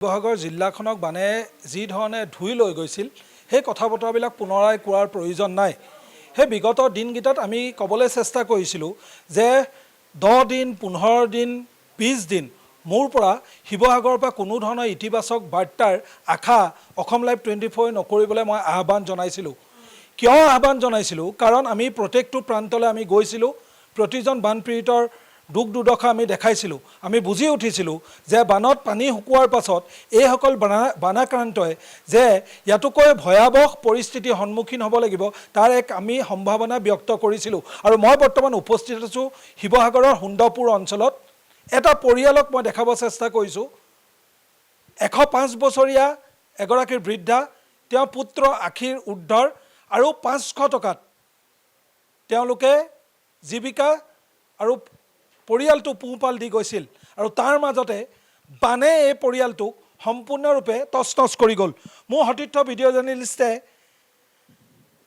শিৱসাগৰ জিলাখনক বানে যি ধৰণে ধুই লৈ গৈছিল সেই কথা বতৰাবিলাক পুনৰাই কোৱাৰ প্ৰয়োজন নাই। সেই বিগত দিনকেইটাত আমি ক'বলৈ চেষ্টা কৰিছিলোঁ যে 10 দিন 15 দিন 20 দিন মোৰ পৰা শিৱসাগৰৰ পৰা কোনো ধৰণৰ ইতিবাচক বাৰ্তাৰ আশা অসম লাইভ 24 নকৰিবলৈ মই আহ্বান জনাইছিলোঁ। কিয় আহ্বান জনাইছিলোঁ? কাৰণ আমি প্ৰত্যেকটো প্ৰান্তলৈ আমি গৈছিলোঁ, প্ৰতিজন বানপীড়িতৰ দুখ দুৰ্দশা আমি দেখাইছিলোঁ। আমি বুজি উঠিছিলোঁ যে বানত পানী শুকোৱাৰ পাছত এইসকল বানাক্ৰান্তই যে ইয়াতকৈ ভয়াৱহ পৰিস্থিতিৰ সন্মুখীন হ'ব লাগিব তাৰ এক আমি সম্ভাৱনা ব্যক্ত কৰিছিলোঁ। আৰু মই বৰ্তমান উপস্থিত আছোঁ শিৱসাগৰৰ সুন্দৰপুৰ অঞ্চলত। এটা পৰিয়ালক মই দেখাব চেষ্টা কৰিছোঁ। 105 বছৰীয়া এগৰাকী বৃদ্ধা, তেওঁৰ পুত্ৰ আশীৰ উদ্ধাৰ আৰু 500 টকাত তেওঁলোকে জীৱিকা আৰু পৰিয়ালটো পোহপাল দি গৈছিল। আৰু তাৰ মাজতে বানে এই পৰিয়ালটোক সম্পূৰ্ণৰূপে তছনছ কৰি গ'ল। মোৰ সতীৰ্থ ভিডিঅ' জাৰ্নেলিষ্টে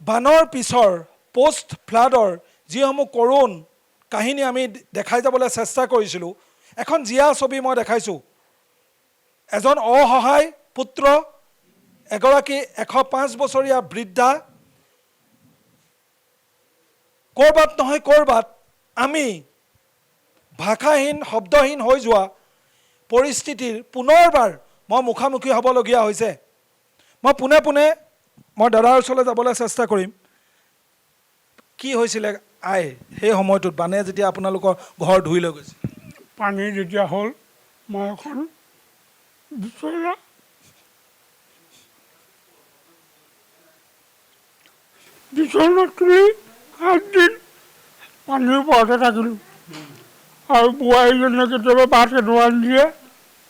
বানৰ পিছৰ পষ্ট ফ্লাডৰ যিসমূহ কৰুণ কাহিনী আমি দেখাই যাবলৈ চেষ্টা কৰিছিলোঁ, এখন জীয়া ছবি মই দেখাইছোঁ। এজন অসহায় পুত্ৰ, এগৰাকী 105 বছৰীয়া বৃদ্ধা, ক'ৰবাত নহয় ক'ৰবাত আমি ভাষাহীন শব্দহীন হৈ যোৱা পৰিস্থিতিৰ পুনৰবাৰ মই মুখামুখি হ'বলগীয়া হৈছে। মই পোনে পোনে মই দাদাৰ ওচৰলৈ যাবলৈ চেষ্টা কৰিম। কি হৈছিলে আই সেই সময়টোত বানে যেতিয়া আপোনালোকৰ ঘৰ ধুই লৈ গৈছিল? পানী যেতিয়া হ'ল মই এখন বিচনাত তুলি 7 দিন পানীৰ ওপৰতে থাকিলোঁ। আৰু বোৱাৰীজনীয়ে কেতিয়াবা ভাত কেইটামান দিয়ে,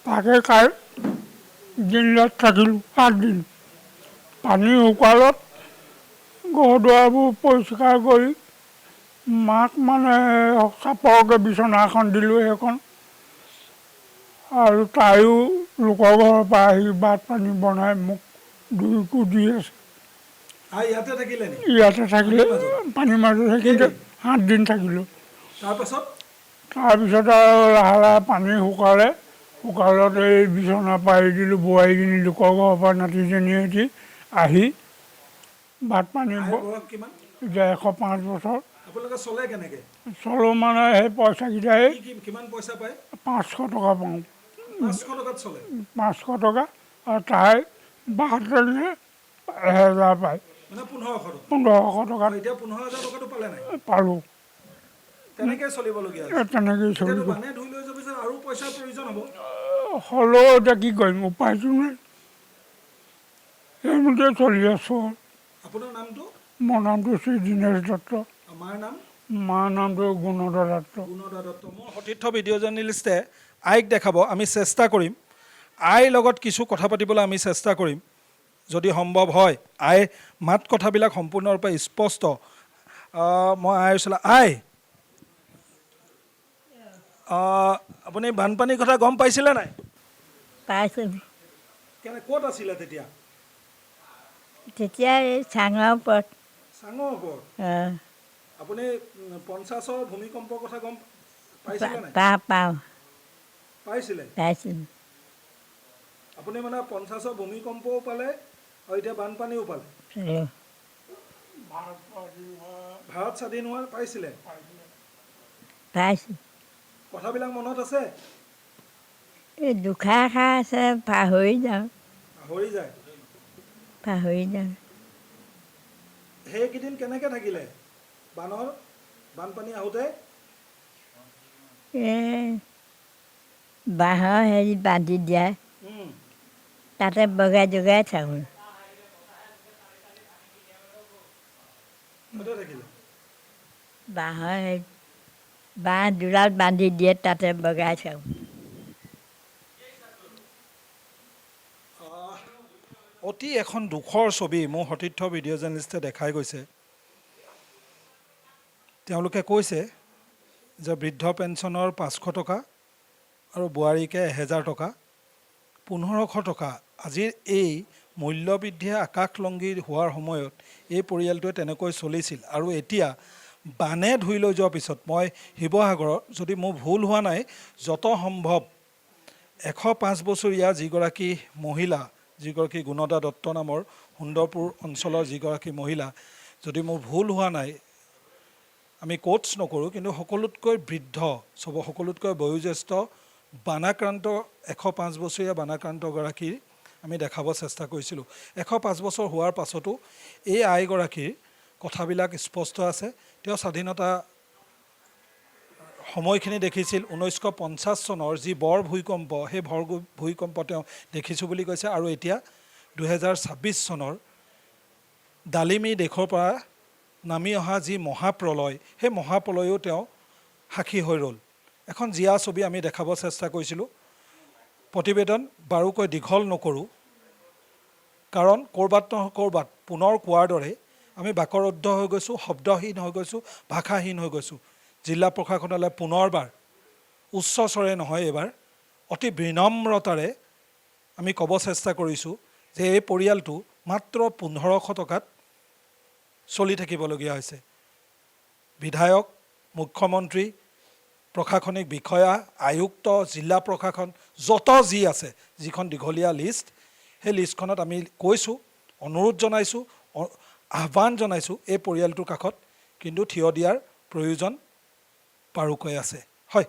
তাকে খাই দিন ৰাত থাকিলোঁ 8 দিন। পানী শুকালত ঘৰ দুৱাৰবোৰ পৰিষ্কাৰ কৰি মাক মানে চাপৰকৈ বিচনা এখন দিলোঁ সেইখন। আৰু তাইও লোকৰ ঘৰৰ পৰা আহি ভাত পানী বনাই মোক দুইকো দি আছে। ইয়াতে থাকিলে নি? ইয়াতে থাকিলে পানীৰ মাজত সেইখিনি 7 দিন থাকিলোঁ। তাৰপিছত আৰু লাহে লাহে পানী শুকালত এই বিচনা পাৰি দিলোঁ। বোৱাৰীজনী লোকৰ ঘৰৰ পৰা নাতিজনীয়ে সৈতে আহি ভাত পানী এতিয়া 105 বছৰ। আপোনালোকে চলে কেনেকৈ? চলো মানে সেই পইচাকেইটাই কিমান পইচা পায়? 500 টকা পাওঁ। 500 টকাত চলে? 500 টকা। আৰু তাই 72জনীয়ে 1000 পায়। মানে 1500 টকা? 1500 টকা। এতিয়া 15,000 টকাটো পালে নাই? পালোঁ। তেনেকৈ চলিবলগীয়া তেনেকেই চলিব। বানে ধুই লৈ যোৱাৰ পিছত আৰু পইচাৰ প্ৰয়োজন হ'ব। হ'লেও এতিয়া কি কৰিম, উপায়টো নাই। সেইমতে চলি আছোঁ। আপোনাৰ নামটো? মোৰ নামটো শ্ৰী দীনেশ দত্ত। মাৰ নাম? মাৰ নামটো গুণদা দত্ত। গুণদা দত্ত। মোৰ সতীৰ্থ ভিডিঅ' জাৰ্নেলিষ্টে আইক দেখাব, আমি চেষ্টা কৰিম। আইৰ লগত কিছু কথা পাতিবলৈ আমি চেষ্টা কৰিম যদি সম্ভৱ হয়। আইৰ মাত কথাবিলাক সম্পূৰ্ণৰূপে স্পষ্ট। মই আইৰ ওচৰলৈ আই, আপুনি বানপানীৰ কথা গম পাইছিলে নাই? পাইছোঁ। ক'ত আছিলে তেতিয়া? তেতিয়া এই চাঙৰ ওপৰত। চাঙৰ ওপৰত? আপুনি 50ৰ ভূমিকম্পৰ কথা গম পাইছিলে নাই? পাওঁ। পাইছিলে? পাইছিলোঁ। আপুনি মানে 50ৰ ভূমিকম্পও পালে আৰু এতিয়া বানপানীও পালে? ভাৰত স্বাধীন হোৱা পাইছিলে? পাইছোঁ। কথাবিলাক মনত আছে? এই দুষাৰ আছে, পাহৰি যাওঁ। পাহৰি যায়? সেইকেইদিন কেনেকৈ থাকিলে বানপানী আহোঁতে? বাঁহৰ হেৰি বান্ধি দিয়া, তাতে বগাই জগাই থাকোঁ। বাঁহৰ হেৰি বাঁহ দুডাল বান্ধি দিয়ে, তাতে বগাই থাকোঁ। অতি এখন দুখৰ ছবি মোৰ সতীৰ্থ ভিডিঅ' জাৰ্নেলিষ্টে দেখাই গৈছে। তেওঁলোকে কৈছে যে বৃদ্ধ পেঞ্চনৰ 500 টকা আৰু বোৱাৰীকে 1000 টকা, 1500 টকা। আজিৰ এই মূল্যবৃদ্ধিয়ে আকাশলংঘী হোৱাৰ সময়ত এই পৰিয়ালটোৱে তেনেকৈ চলিছিল। আৰু এতিয়া বানে ধুই লৈ যোৱাৰ পিছত মই শিৱসাগৰত, যদি মোৰ ভুল হোৱা নাই, যত সম্ভৱ 105 বছৰীয়া যিগৰাকী মহিলা, যিগৰাকী গুণদা দত্ত নামৰ সুন্দৰপুৰ অঞ্চলৰ যিগৰাকী মহিলা, যদি মোৰ ভুল হোৱা নাই, আমি কোটছ নকৰোঁ, কিন্তু সকলোতকৈ বৃদ্ধ, সকলোতকৈ বয়োজ্যেষ্ঠ বানাক্ৰান্ত 105 বছৰীয়া বানাক্ৰান্তগৰাকীৰ আমি দেখাব চেষ্টা কৰিছিলোঁ। 105 বছৰ হোৱাৰ পাছতো এই আইগৰাকীৰ কথাবিলাক স্পষ্ট আছে। তেওঁ স্বাধীনতা সময়খিনি দেখিছিল 1950 চনৰ যি বৰ ভূমিকম্প, সেই ভূমিকম্প তেওঁ দেখিছোঁ বুলি কৈছে। আৰু এতিয়া 2026 চনৰ ডালিমী দেশৰ পৰা নামি অহা যি মহাপ্ৰলয়, সেই মহাপ্ৰলয়ো তেওঁ সাক্ষী হৈ ৰ'ল। এখন জীয়া ছবি আমি দেখাব চেষ্টা কৰিছিলোঁ। প্ৰতিবেদন বাৰুকৈ দীঘল নকৰোঁ, কাৰণ ক'ৰবাত নহয় ক'ৰবাত পুনৰ কোৱাৰ দৰে আমি বাকৰুদ্ধ হৈ গৈছোঁ, শব্দহীন হৈ গৈছোঁ, ভাষাহীন হৈ গৈছোঁ। জিলা প্ৰশাসনলৈ পুনৰবাৰ উচ্চ স্বৰে নহয়, এইবাৰ অতি বিনম্ৰতাৰে আমি ক'ব চেষ্টা কৰিছোঁ যে এই পৰিয়ালটো মাত্ৰ 1500 টকাত চলি থাকিবলগীয়া হৈছে। বিধায়ক, মুখ্যমন্ত্ৰী, প্ৰশাসনিক বিষয়া, আয়ুক্ত, জিলা প্ৰশাসন, যত যি আছে, যিখন দীঘলীয়া লিষ্ট, সেই লিষ্টখনত আমি কৈছোঁ, অনুৰোধ জনাইছোঁ, আহ্বান জনাইছোঁ এই পৰিয়ালটোৰ কাষত কিন্তু থিয় দিয়াৰ প্ৰয়োজন বাৰুকৈ আছে। হয়।